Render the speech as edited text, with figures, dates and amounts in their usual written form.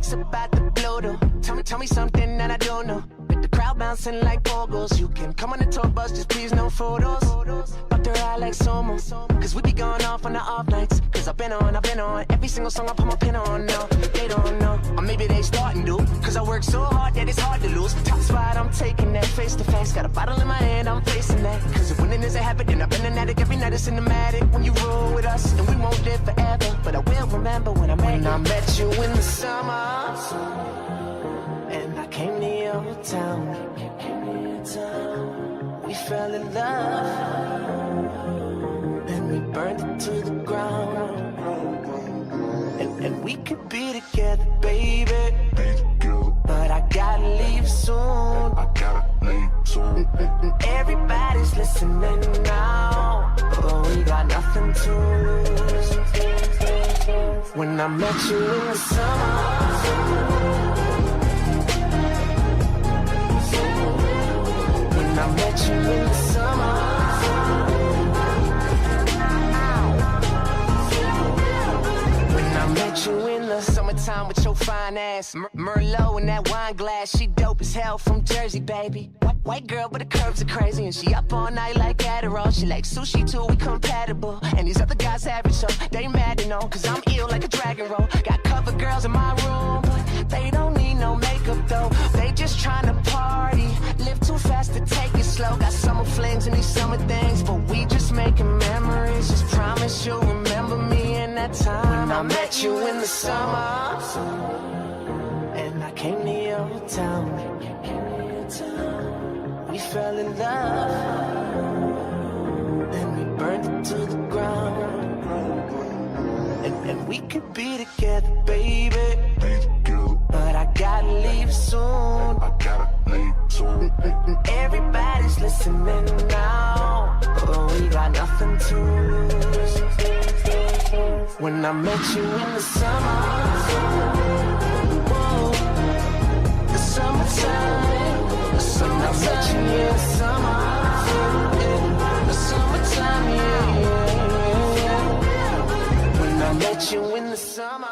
lyrics about the blue though. Tell me something that I don't know. With the crowd bouncing like bogles. You can come on the tour bus, just please no photos. Up the ride like Somo. Cause we be going off on the off nights. Cause I've been on every single song I put my pin on. No, they don't know. Or maybe they starting to. Cause I work so hard that it's hard to lose. Top spot, I'm taking that face to face. Got a bottle in my hand, I'm facing that. Cause if winning is a habit, then I've been an addict. Every night it's cinematic. When you roll with us, and we won't live forever. But I will remember when I met you in the summer. And I came to your town. We fell in love. And we burned it to the ground. And we could be together, baby. But I gotta leave soon. Everybody's listening now. But we got nothing to lose. When I met you in the summer. I met you in the summer. When I met you in the summertime with your fine ass, Merlot in that wine glass. She dope as hell from Jersey, baby. White girl, but the curves are crazy. And she up all night like Adderall. She like sushi too, we compatible. And these other guys have it, so they mad to know. Cause I'm ill like a dragon roll. Got cover girls in my room, but they don't need no makeup though. They just tryna party. Live too fast to take it slow. Got summer flings and these summer things, but we just making memories. Just promise you'll remember me in that time when I met you in the summer. And I came to your town. We fell in love. Then we burned it to the ground. And we could be together, baby. But I gotta leave soon. Everybody's listening now. But we got nothing to lose. When I met you in the summer. Whoa, the summertime. The summertime, I met you in the summer. Yeah, the summertime, yeah. When I met you in the summer.